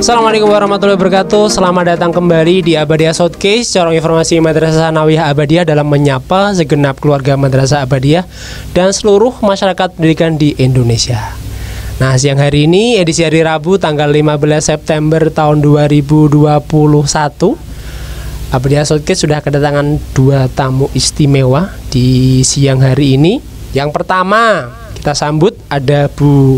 Assalamualaikum warahmatullahi wabarakatuh. Selamat datang kembali di Abadiyah Showcase, corong informasi Madrasah Sanawiyah Abadiyah dalam menyapa segenap keluarga Madrasah Abadiyah dan seluruh masyarakat pendidikan di Indonesia. Nah, siang hari ini edisi hari Rabu tanggal 15 September tahun 2021, Abadiyah Showcase sudah kedatangan dua tamu istimewa di siang hari ini. Yang pertama kita sambut ada Bu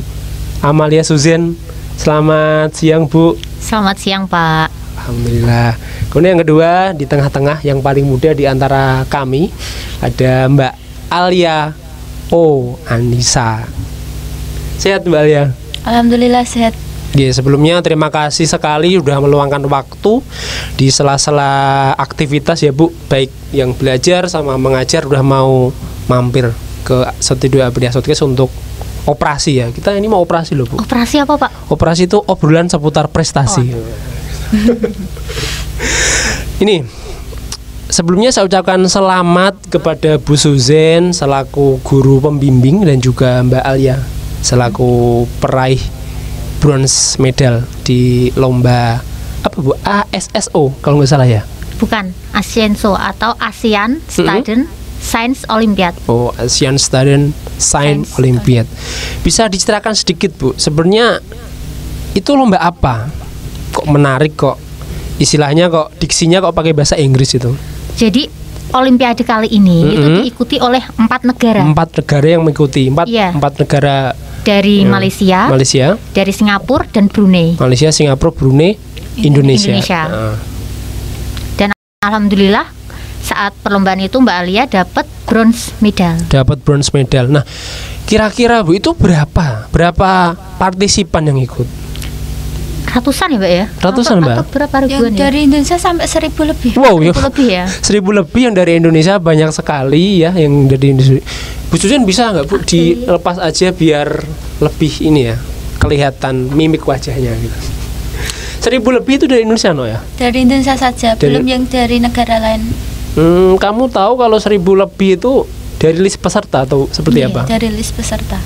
Amalia Suzen. Selamat siang, Bu. Selamat siang, Pak. Alhamdulillah. Kemudian yang kedua, di tengah-tengah yang paling muda di antara kami ada Mbak Alia Anissa. Sehat, Mbak Alia? Alhamdulillah sehat. Ya, sebelumnya terima kasih sekali sudah meluangkan waktu di sela-sela aktivitas ya, Bu. Baik yang belajar sama mengajar udah mau mampir ke Studio Abadiyah Showcase untuk operasi ya. Kita ini mau operasi loh, Bu. Operasi apa, Pak? Operasi itu obrolan seputar prestasi. Ini sebelumnya saya ucapkan selamat kepada Bu Suzen selaku guru pembimbing dan juga Mbak Alia selaku peraih bronze medal di lomba apa, Bu? ASSO kalau nggak salah ya. Bukan, ASEANSO atau ASEAN Student Science Olympiad. Oh, ASEAN Student Science Olympiad. Bisa diceritakan sedikit, Bu, sebenarnya itu lomba apa? Kok menarik, kok istilahnya, kok diksinya kok pakai bahasa Inggris itu? Jadi Olimpiade kali ini itu diikuti oleh 4 negara. 4 negara yang mengikuti. 4 negara dari Malaysia, dari Singapura dan Brunei. Malaysia, Singapura, Brunei, Indonesia. Dan alhamdulillah saat perlombaan itu Mbak Alia dapat bronze medal. Nah, kira-kira, Bu, itu berapa partisipan yang ikut? Ratusan ya, Mbak ya? Ratusan, Mbak? Atau berapa ribuan Yang ya? dari Indonesia sampai 1000 lebih. Wow, 1000 lebih ya? 1000 lebih yang dari Indonesia, banyak sekali ya yang dari Indonesia. Bu Susan bisa nggak, Bu, dilepas aja biar lebih ini ya, kelihatan mimik wajahnya gitu. 1000 lebih itu dari Indonesia, no ya? Dari Indonesia saja, belum yang dari negara lain. Kamu tahu kalau 1000 lebih itu dari list peserta atau seperti apa? Dari list peserta.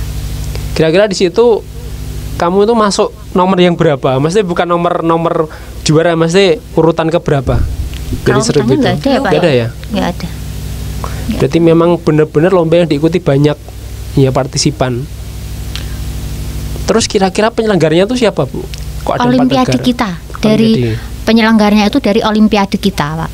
Kira-kira di situ kamu itu masuk nomor yang berapa? Maksudnya bukan nomor juara, maksudnya urutan ke berapa? Dari 1000 itu? Nggak ada ya? Nggak ada. Berarti memang benar-benar lomba yang diikuti banyak ya partisipan. Terus kira-kira penyelenggaranya itu siapa, Bu? Kok ada Olimpiade kita. Dari penyelenggaranya itu dari Olimpiade kita, Pak.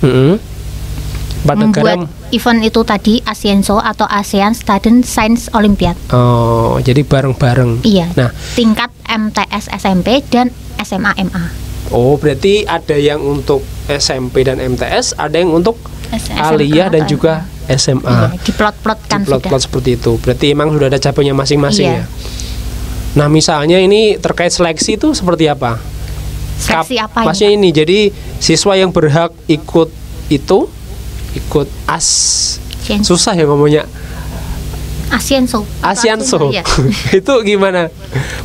Membuat event itu tadi ASEANSO atau ASEAN Student Science Olympiad. Oh, jadi bareng-bareng. Iya. Nah, tingkat MTS SMP dan SMA MA. Oh, berarti ada yang untuk SMP dan MTS, ada yang untuk Aliyah dan juga SMA. Iya, diplot-plotkan diplot-plot seperti itu. Berarti emang sudah ada cabangnya masing-masing ya. Nah, misalnya ini terkait seleksi itu seperti apa? Seleksi apa? Maksudnya ini, jadi siswa yang berhak ikut itu susah ya ngomongnya. ASEANSO. Ya. Itu gimana?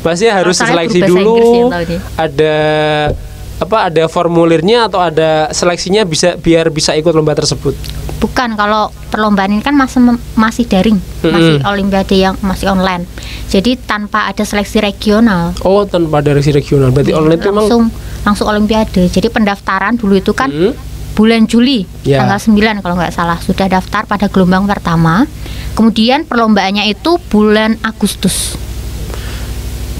Maksudnya harus seleksi dulu. Ada formulirnya atau ada seleksinya biar bisa ikut lomba tersebut? Bukan, kalau perlombaan ini kan masih daring, masih Olimpiade yang masih online. Jadi tanpa ada seleksi regional. Oh, tanpa ada seleksi regional. Berarti online itu langsung Olimpiade. Jadi pendaftaran dulu itu kan bulan Juli, tanggal 9 kalau nggak salah sudah daftar pada gelombang pertama. Kemudian perlombaannya itu bulan Agustus.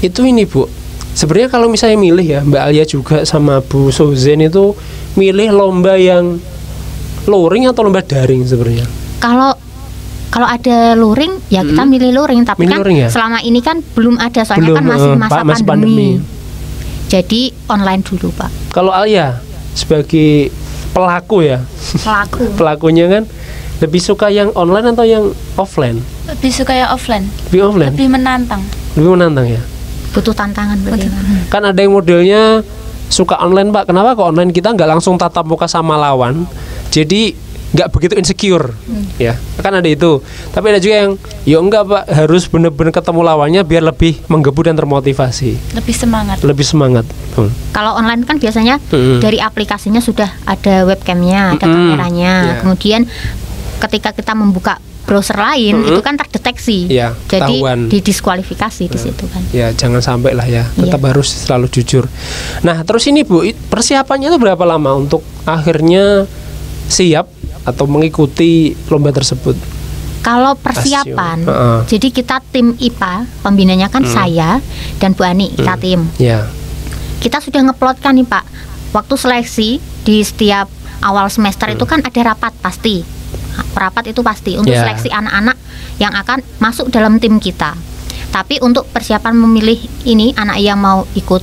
Itu ini, Bu. Sebenarnya kalau misalnya milih ya, Mbak Alia juga sama Bu Suzen itu milih lomba yang luring atau lomba daring sebenarnya? Kalau ada luring ya kita milih luring, tapi kan luring, ya? Selama ini kan belum ada, soalnya kan masih masa pandemi. Jadi online dulu, Pak. Kalau Alia sebagai pelakunya kan lebih suka yang online atau yang offline? Lebih suka yang offline. Lebih menantang ya. Butuh tantangan berarti. Kan ada yang modelnya suka online, Pak. Kenapa kok online kita nggak langsung tatap muka sama lawan, jadi nggak begitu insecure ya, kan ada itu. Tapi ada juga yang ya enggak, Pak, harus benar-benar ketemu lawannya biar lebih menggebu dan termotivasi, lebih semangat. Kalau online kan biasanya dari aplikasinya sudah ada webcamnya, ada kameranya. Kemudian ketika kita membuka browser lain itu kan terdeteksi. Ya, jadi ketahuan. didiskualifikasi di situ kan. Ya, jangan sampai lah ya. Tetap harus selalu jujur. Nah, terus ini Bu, persiapannya itu berapa lama untuk akhirnya siap atau mengikuti lomba tersebut? Kalau persiapan, jadi kita tim IPA, pembinanya kan saya dan Bu Ani, kita tim. Ya. Kita sudah ngeplotkan nih Pak, waktu seleksi di setiap awal semester itu kan ada rapat pasti. Rapat itu pasti untuk seleksi anak-anak yang akan masuk dalam tim kita. Tapi untuk persiapan memilih ini anak yang mau ikut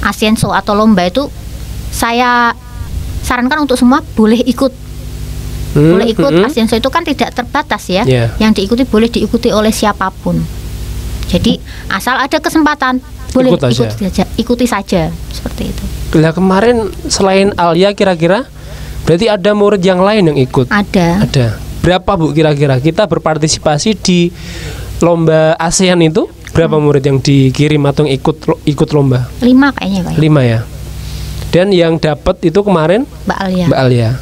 Asian Show atau lomba itu, saya sarankan untuk semua boleh ikut. Boleh ikut. Asian Show itu kan tidak terbatas ya. Yang diikuti boleh diikuti oleh siapapun. Jadi asal ada kesempatan boleh ikuti saja seperti itu. Nah, kemarin selain Alia kira-kira berarti ada murid yang lain yang ikut? Ada. Berapa Bu kira-kira kita berpartisipasi di lomba ASEAN itu? Berapa murid yang dikirim atau yang ikut lomba? 5 kayaknya Pak. 5 ya. Dan yang dapat itu kemarin Mbak Alia.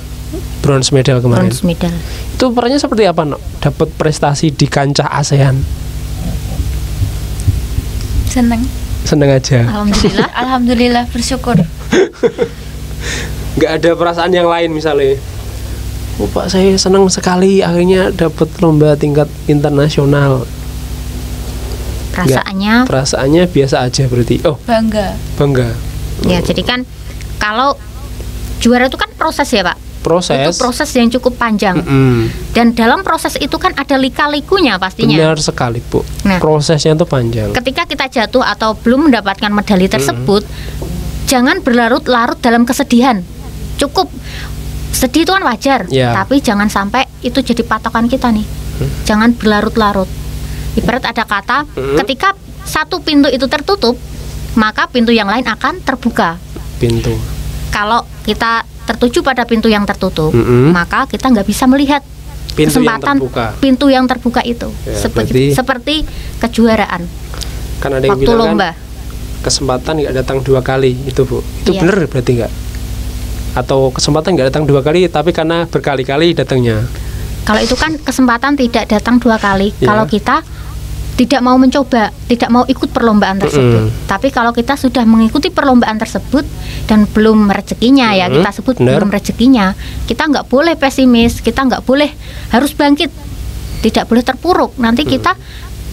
Bronze medal kemarin. Bronze medal. Itu perannya seperti apa, Nok? Dapat prestasi di kancah ASEAN? Seneng aja. Alhamdulillah bersyukur. Nggak ada perasaan yang lain misalnya, oh Pak saya senang sekali akhirnya dapat lomba tingkat internasional. Perasaannya biasa aja berarti. Oh, bangga. Ya, jadi kan kalau juara itu kan proses ya Pak. Itu proses yang cukup panjang. Dan dalam proses itu kan ada lika-likunya pastinya. Benar sekali Bu. Nah, prosesnya itu panjang. Ketika kita jatuh atau belum mendapatkan medali tersebut, jangan berlarut-larut dalam kesedihan. Cukup sedih itu kan wajar, tapi jangan sampai itu jadi patokan kita nih. Jangan berlarut-larut. Ibarat ada kata, ketika satu pintu itu tertutup, maka pintu yang lain akan terbuka. Kalau kita tertuju pada pintu yang tertutup, maka kita nggak bisa melihat kesempatan pintu yang terbuka itu. Seperti kejuaraan. Kan ada yang waktu bilang lomba. Kan kesempatan nggak datang 2 kali itu Bu. Itu benar berarti nggak? Atau kesempatan nggak datang 2 kali tapi karena berkali-kali datangnya? Kalau itu kan kesempatan tidak datang 2 kali. Kalau kita tidak mau mencoba, tidak mau ikut perlombaan tersebut. Tapi kalau kita sudah mengikuti perlombaan tersebut dan belum rezekinya, ya kita sebut belum rezekinya, kita nggak boleh pesimis, kita nggak boleh, harus bangkit, tidak boleh terpuruk. Nanti kita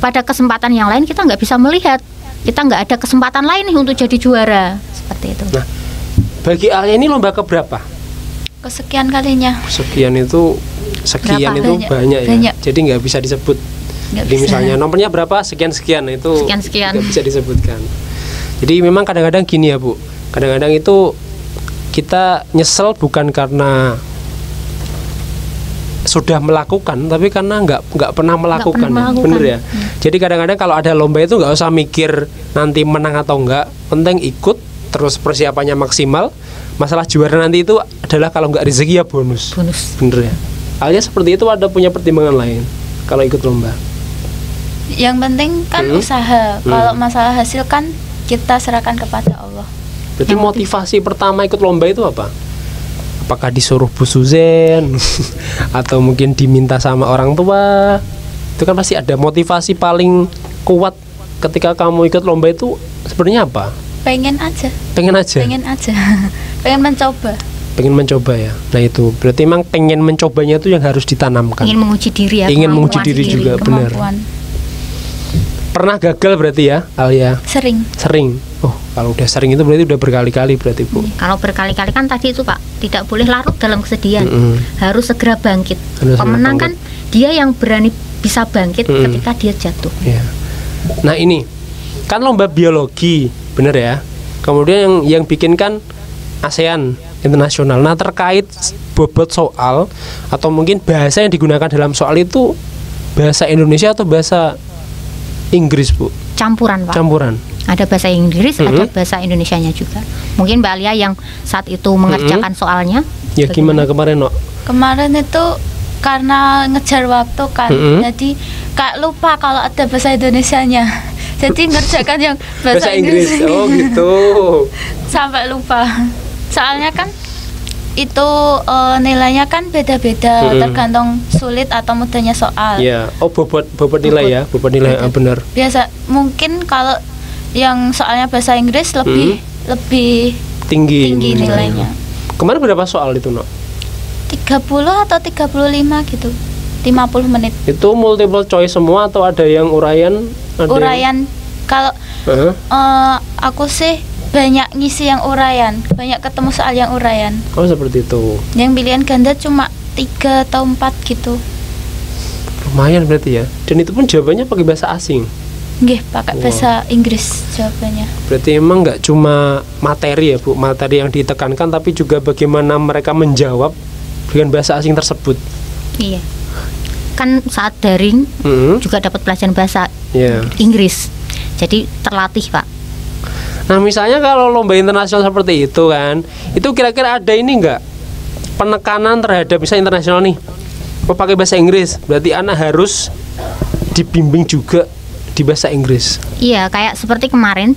pada kesempatan yang lain kita nggak bisa melihat, kita nggak ada kesempatan lain nih untuk jadi juara seperti itu. Nah, bagi Alia ini lomba keberapa? Kesekian kalinya. Sekian itu banyak ya. Jadi nggak bisa disebut. Jadi misalnya nomornya berapa sekian itu sekian. Nggak bisa disebutkan. Jadi memang kadang-kadang gini ya Bu. Kadang-kadang itu kita nyesel bukan karena sudah melakukan, tapi karena nggak pernah melakukan. Bener ya. Jadi kadang-kadang kalau ada lomba itu nggak usah mikir nanti menang atau enggak, penting ikut terus persiapannya maksimal. Masalah juara nanti itu adalah kalau nggak rezeki ya bonus. Bener ya. Alia seperti itu ada punya pertimbangan lain kalau ikut lomba? Yang penting kan usaha. Kalau masalah hasil kan kita serahkan kepada Allah. Berarti motivasi pertama ikut lomba itu apa? Apakah disuruh Bu Suzen atau mungkin diminta sama orang tua? Itu kan pasti ada motivasi paling kuat ketika kamu ikut lomba itu sebenarnya apa? Pengen aja. Pengen mencoba ya. Nah itu berarti memang pengen mencobanya itu yang harus ditanamkan. Ingin menguji diri ya. Ingin menguji diri juga, benar. Pernah gagal berarti ya, Alia? Sering. Oh, kalau udah sering itu berarti udah berkali-kali berarti Bu. Kalau berkali-kali kan tadi itu Pak, tidak boleh larut dalam kesedihan. Harus segera bangkit. Pemenang kan dia yang berani bisa bangkit ketika dia jatuh. Nah ini kan lomba biologi, bener ya. Kemudian yang bikin kan ASEAN internasional. Nah terkait bobot soal atau mungkin bahasa yang digunakan dalam soal itu bahasa Indonesia atau bahasa Inggris Bu? Campuran Pak. Ada bahasa Inggris, ada bahasa Indonesianya juga. Mungkin Mbak Alia yang saat itu mengerjakan soalnya. Ya gimana kemarin Nok? Kemarin itu karena ngejar waktu kan, jadi kayak lupa kalau ada bahasa Indonesianya. Jadi ngerjakan yang bahasa Inggris. Oh gitu. Sampai lupa. Soalnya kan itu nilainya kan beda-beda, tergantung sulit atau mudahnya soal. Iya. Oh, bobot nilai ya, bobot nilai benar. Biasa mungkin kalau yang soalnya bahasa Inggris lebih tinggi nilainya. Kemarin berapa soal itu, Nok? 30 atau 35 gitu. 50 menit. Itu multiple choice semua atau ada yang uraian? Uraian. Kalau aku sih banyak ngisi yang uraian, banyak ketemu soal yang uraian. Oh, seperti itu. Yang pilihan ganda cuma 3 atau 4 gitu. Lumayan berarti ya. Dan itu pun jawabannya pakai bahasa asing. Nggih, pakai bahasa Inggris jawabannya. Berarti emang nggak cuma materi ya, Bu, materi yang ditekankan, tapi juga bagaimana mereka menjawab dengan bahasa asing tersebut. Iya. Kan saat daring juga dapat pelajaran bahasa Inggris. Jadi terlatih, Pak. Nah, misalnya kalau lomba internasional seperti itu kan, itu kira-kira ada ini enggak penekanan terhadap bisa internasional nih? Kalau pakai bahasa Inggris, berarti anak harus dibimbing juga di bahasa Inggris. Iya, kayak seperti kemarin.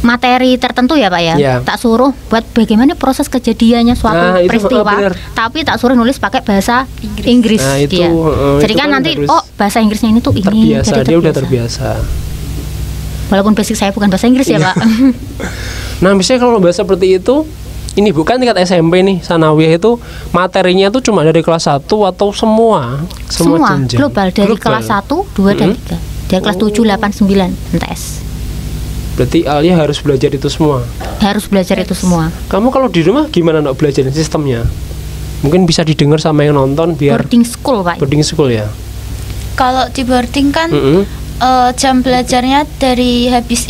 Materi tertentu ya, Pak ya. Tak suruh buat bagaimana proses kejadiannya suatu peristiwa, tapi tak suruh nulis pakai bahasa Inggris. Nah, itu, jadi kan nanti bahasa Inggrisnya ini tuh terbiasa, dia udah terbiasa. Walaupun basic saya bukan bahasa Inggris ya, Pak. Nah, misalnya kalau bahasa seperti itu, ini bukan tingkat SMP nih, sanawiyah itu materinya tuh cuma dari kelas 1 atau semua jenjang? Global, dari kelas 1, 2, dan 3. Dari kelas 7, 8, 9 MTS. Berarti Alia harus belajar itu semua? Harus belajar itu semua. Kamu kalau di rumah gimana, Nok, belajar sistemnya? Mungkin bisa didengar sama yang nonton biar boarding school, Pak. Boarding school ya? Kalau di boarding kan jam belajarnya dari habis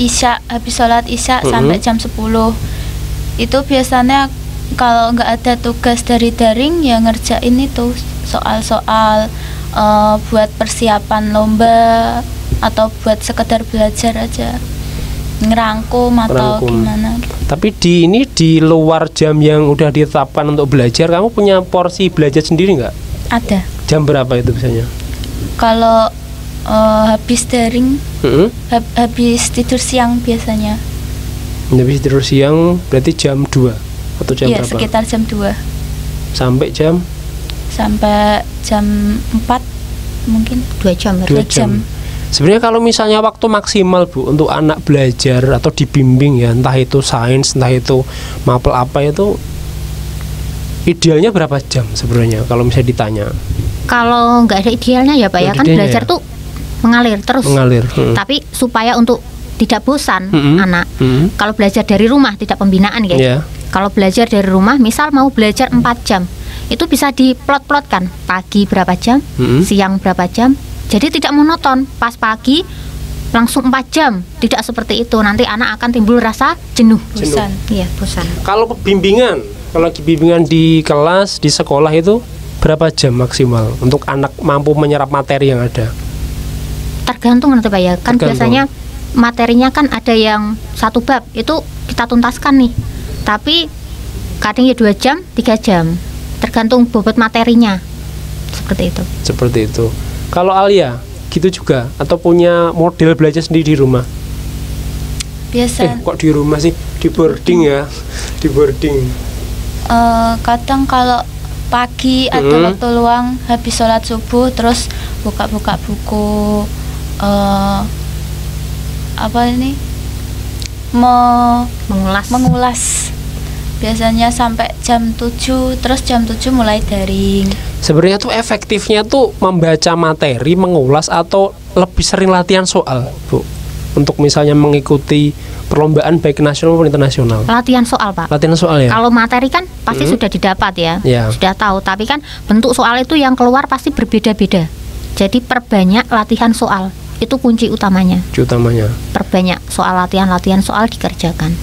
sholat isya sampai jam 10. Itu biasanya kalau nggak ada tugas dari daring ya ngerjain itu soal-soal buat persiapan lomba atau buat sekedar belajar aja, ngerangkum atau gimana. Tapi di luar jam yang udah ditetapkan untuk belajar, kamu punya porsi belajar sendiri nggak? Ada. Jam berapa itu biasanya? Kalau habis daring, habis tidur siang biasanya. Habis tidur siang berarti jam 2 atau jam berapa? Iya, sekitar jam 2. Sampai jam? Sampai jam 4 mungkin. 2 jam. 2 jam. Sebenarnya kalau misalnya waktu maksimal, Bu, untuk anak belajar atau dibimbing ya, entah itu sains, entah itu mapel apa, itu idealnya berapa jam sebenarnya kalau misalnya ditanya? Kalau nggak ada idealnya ya, Pak ya, kan belajar tuh mengalir terus. Tapi supaya untuk tidak bosan anak, kalau belajar dari rumah tidak pembinaan guys. Kalau belajar dari rumah, misal mau belajar 4 jam, itu bisa diplot-plotkan pagi berapa jam, siang berapa jam. Jadi tidak monoton, pas pagi langsung 4 jam, tidak seperti itu. Nanti anak akan timbul rasa jenuh. Bosan. Iya, bosan. Kalau bimbingan, kalau bimbingan di kelas, di sekolah itu berapa jam maksimal untuk anak mampu menyerap materi yang ada? Tergantung nanti, Pak ya. Kan biasanya materinya kan ada yang 1 bab itu kita tuntaskan nih. Tapi kadang ya 2 jam, 3 jam. Tergantung bobot materinya. Seperti itu. Seperti itu. Kalau Alia gitu juga atau punya model belajar sendiri di rumah? Biasa. Kok di rumah sih? Di boarding ya? Di boarding. Kadang kalau pagi ada waktu luang habis sholat subuh, terus buka-buka buku mengulas biasanya sampai jam 7, terus jam 7 mulai daring. Sebenarnya tuh efektifnya tuh membaca materi, mengulas, atau lebih sering latihan soal, Bu, untuk misalnya mengikuti perlombaan baik nasional maupun internasional? Latihan soal, Pak. Latihan soal ya. Kalau materi kan pasti sudah didapat ya, sudah tahu. Tapi kan bentuk soal itu yang keluar pasti berbeda-beda. Jadi perbanyak latihan soal, itu kunci utamanya. Perbanyak soal, latihan soal dikerjakan.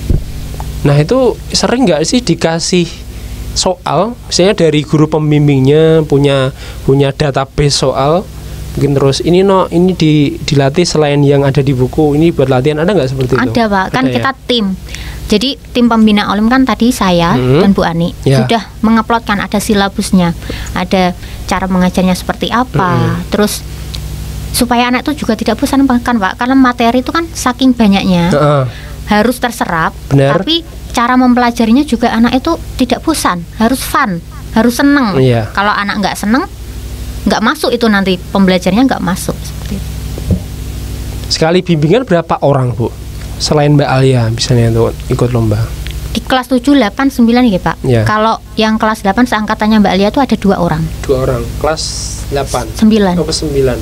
Nah, itu sering nggak sih dikasih soal, misalnya dari guru pembimbingnya punya database soal, mungkin terus ini dilatih selain yang ada di buku, ini buat latihan, ada nggak seperti itu? Ada, Pak. Kan kita tim. Jadi tim pembina Olim kan tadi saya dan Bu Ani sudah mengeplotkan, ada silabusnya, ada cara mengajarnya seperti apa, terus supaya anak itu juga tidak bosan kan, Pak, karena materi itu kan saking banyaknya harus terserap. Bener. Tapi cara mempelajarinya juga anak itu tidak bosan, harus fun, harus seneng. Kalau anak nggak seneng, nggak masuk itu, nanti pembelajarannya nggak masuk seperti itu. Sekali bimbingan berapa orang, Bu? Selain Mbak Alia misalnya untuk ikut lomba? Di kelas 7, 8, 9 ya Pak. Kalau yang kelas 8 seangkatannya Mbak Alia itu ada 2 orang. 2 orang. Kelas 8? 9. Oh, 9.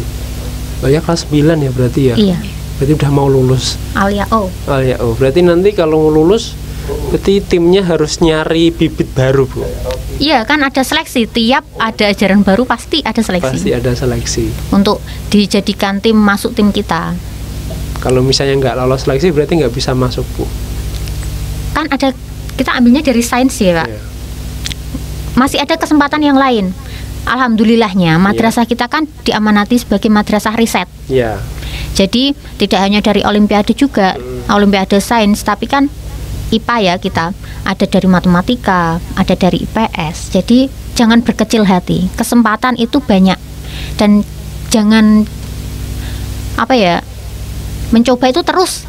Mbak Alia kelas 9 ya berarti ya? Iya. Berarti udah mau lulus. Alia O. Berarti nanti kalau lulus, berarti timnya harus nyari bibit baru, Bu? Iya, kan ada seleksi. Tiap ada ajaran baru pasti ada seleksi. Pasti ada seleksi. Untuk dijadikan tim, masuk tim kita. Kalau misalnya nggak lolos seleksi berarti nggak bisa masuk, Bu? Kan ada, kita ambilnya dari sains ya Pak. Masih ada kesempatan yang lain. Alhamdulillahnya madrasah kita kan diamanati sebagai madrasah riset. Jadi tidak hanya dari olimpiade juga, olimpiade sains, tapi kan IPA ya kita, ada dari matematika, ada dari IPS. Jadi jangan berkecil hati, kesempatan itu banyak. Dan jangan mencoba itu terus,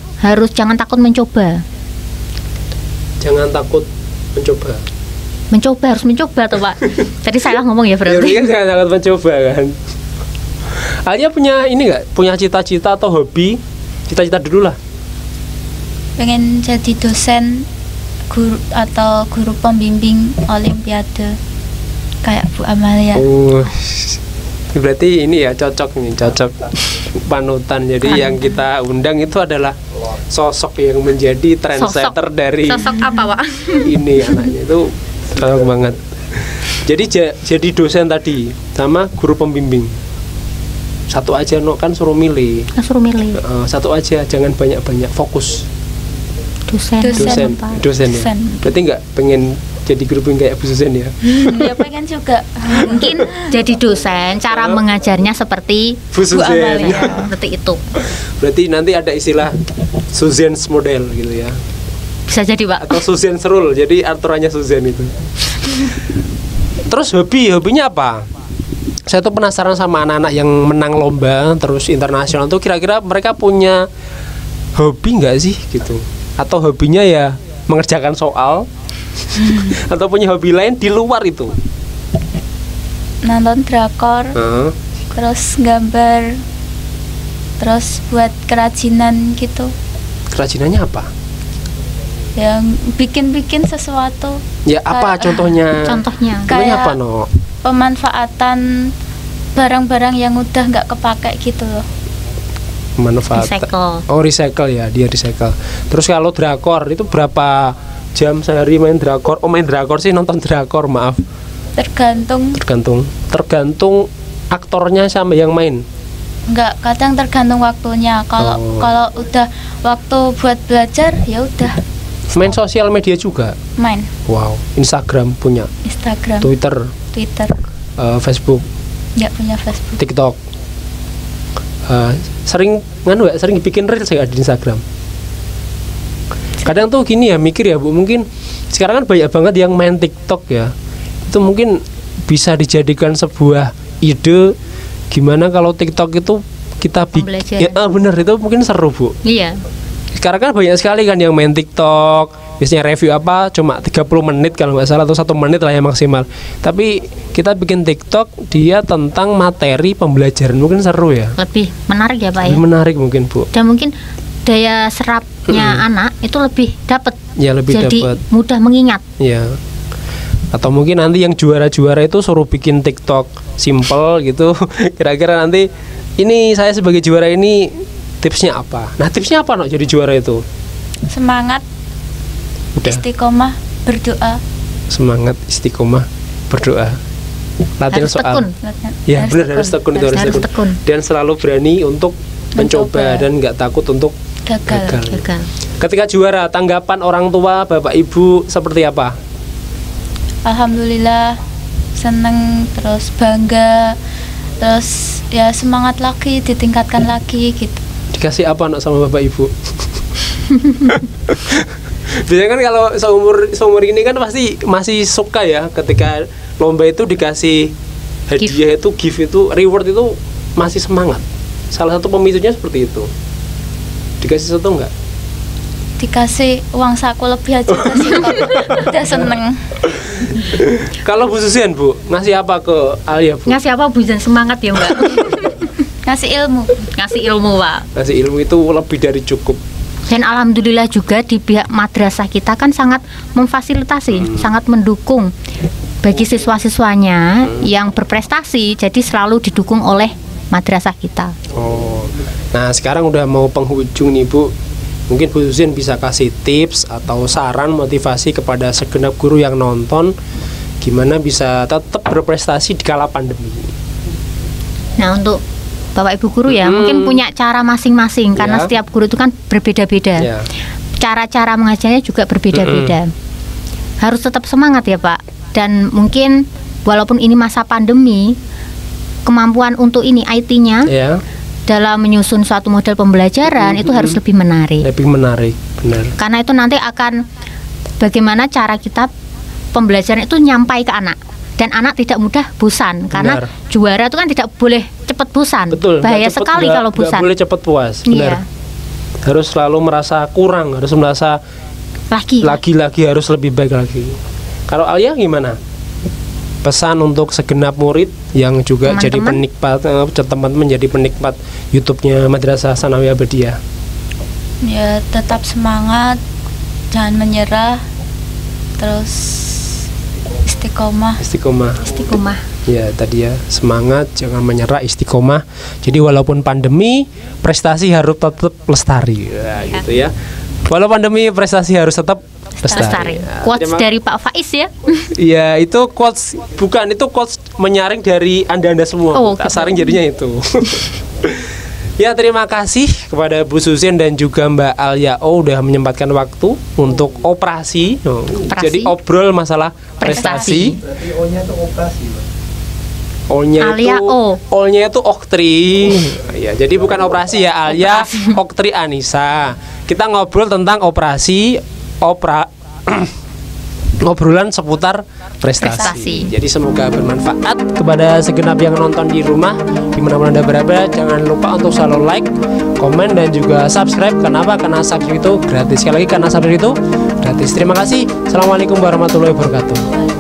jangan takut mencoba. Jangan takut mencoba. Harus mencoba tuh Pak. Tadi salah ngomong ya berarti. Kan jangan takut mencoba kan. Alia punya ini nggak? Punya cita-cita atau hobi? Cita-cita dulu lah. Pengen jadi dosen, guru atau guru pembimbing olimpiade kayak Bu Amalia. Berarti ini ya cocok panutan. Jadi yang kita undang itu adalah sosok yang menjadi trendsetter dari sosok apa, Pak? Ini anaknya itu cocok banget. Jadi dosen tadi sama guru pembimbing. Satu aja kan suruh milih. Satu aja, jangan banyak-banyak, fokus. Dosen. Berarti nggak pengen jadi guru pembimbing kayak Bu Susan ya? Ya pengen juga. Mungkin jadi dosen, cara mengajarnya seperti Bu Amalia. Seperti itu. Berarti nanti ada istilah Susan's model gitu ya? Bisa jadi Pak. Atau Susan's rule, jadi aturannya Susan itu. Terus hobinya apa? Saya tuh penasaran sama anak-anak yang menang lomba terus internasional tuh, kira-kira mereka punya hobi nggak sih gitu? Atau hobinya ya mengerjakan soal? Atau punya hobi lain di luar itu? Nonton drakor, terus gambar, terus buat kerajinan gitu. Kerajinannya apa? Yang bikin sesuatu. Ya apa contohnya? Kayak apa no? Pemanfaatan barang-barang yang udah nggak kepakai gitu loh. Recycle. Oh, recycle ya, dia recycle. Terus kalau drakor itu berapa jam sehari main drakor? Oh, main drakor sih, nonton drakor, maaf. Tergantung aktornya sama yang main. Enggak, kadang tergantung waktunya. Kalau udah waktu buat belajar ya udah. Main sosial media juga? Main. Wow, Instagram punya? Instagram. Twitter. Facebook? Enggak punya Facebook. TikTok? Sering bikin reels saya di Instagram. Kadang tuh gini ya, mikir ya Bu, mungkin sekarang kan banyak banget yang main TikTok ya. Itu mungkin bisa dijadikan sebuah ide gimana kalau TikTok itu kita bikin. Ya benar, itu mungkin seru Bu. Iya. Sekarang kan banyak sekali kan yang main TikTok, biasanya review apa cuma 30 menit kalau nggak salah, atau 1 menit lah yang maksimal. Tapi kita bikin TikTok dia tentang materi pembelajaran, mungkin seru ya. Lebih menarik ya Pak ya. Lebih menarik mungkin Bu. Dan mungkin daya serapnya anak itu lebih dapat. Ya lebih dapat. Jadi mudah mengingat. Ya. Atau mungkin nanti yang juara-juara itu suruh bikin TikTok simple gitu. Kira-kira nanti ini saya sebagai juara ini tipsnya apa? Nah, tipsnya apa jadi juara itu? Semangat. Udah. Istiqomah berdoa. Semangat, istiqomah, berdoa. Latihan harus soal. Tekun. Ya, benar, harus tekun itu harus tekun. Dan selalu berani untuk mencoba dan nggak takut untuk gagal. Ketika juara, tanggapan orang tua, Bapak Ibu seperti apa? Alhamdulillah seneng, terus bangga, terus ya semangat lagi, ditingkatkan lagi gitu. Dikasih apa sama Bapak Ibu? Biasanya kan kalau seumur ini kan pasti masih suka ya ketika lomba itu dikasih hadiah, itu gift itu, reward itu masih semangat. Salah satu pemicunya seperti itu. Dikasih sesuatu enggak? dikasih uang saku lebih aja sih kok. Udah seneng. Kalau Bu Susian Bu, ngasih apa ke Alia Bu? Ngasih apa Bu? Semangat ya Mbak. Ngasih ilmu. Ngasih ilmu Pak. Ngasih ilmu itu lebih dari cukup. Dan alhamdulillah juga di pihak madrasah kita kan sangat memfasilitasi, sangat mendukung bagi siswa-siswanya yang berprestasi. Jadi selalu didukung oleh madrasah kita. Oh, nah sekarang udah mau penghujung nih Bu. Mungkin Bu Susian bisa kasih tips atau saran motivasi kepada segenap guru yang nonton, gimana bisa tetap berprestasi di kala pandemi. Nah untuk Bapak Ibu guru ya mungkin punya cara masing-masing karena setiap guru itu kan berbeda-beda. Cara-cara mengajarnya juga berbeda-beda. Harus tetap semangat ya Pak. Dan mungkin walaupun ini masa pandemi, kemampuan untuk ini IT-nya dalam menyusun suatu model pembelajaran itu harus lebih menarik. Lebih menarik, benar. Karena itu nanti akan bagaimana cara kita pembelajaran itu nyampai ke anak. Dan anak tidak mudah bosan. Karena juara itu kan tidak boleh cepat bosan. Betul, bahaya sekali kalau bosan. Gak boleh cepat puas, benar. Harus selalu merasa kurang, harus merasa lagi harus lebih baik lagi. Kalau Alia gimana? Pesan untuk segenap murid yang juga jadi penikmat, teman-teman menjadi penikmat YouTube-nya Madrasah Tsanawiyah Abadiyah. Ya tetap semangat, jangan menyerah, terus istiqomah. Ya tadi ya, semangat, jangan menyerah, istiqomah. Jadi walaupun pandemi, prestasi harus tetap lestari. Ya, gitu ya. Walau pandemi, prestasi harus tetap lestari. Quotes dari Pak Faiz ya? Iya, itu quotes, bukan, itu quotes menyaring dari anda semua. Tak saring jadinya itu. Ya, terima kasih kepada Bu Susian dan juga Mbak Alia udah menyempatkan waktu untuk operasi. Jadi obrol masalah prestasi. O-nya itu operasi, Mbak. O-nya itu Oktri. Ya, jadi bukan operasi ya, Alia Oktri Anissa. Kita ngobrol tentang ngobrolan seputar prestasi. Jadi semoga bermanfaat kepada segenap yang nonton di rumah dimanapun Anda berada. Jangan lupa untuk selalu like, komen, dan juga subscribe. Kenapa? Karena subscribe itu gratis. Sekali lagi, karena subscribe itu gratis. Terima kasih. Assalamualaikum warahmatullahi wabarakatuh.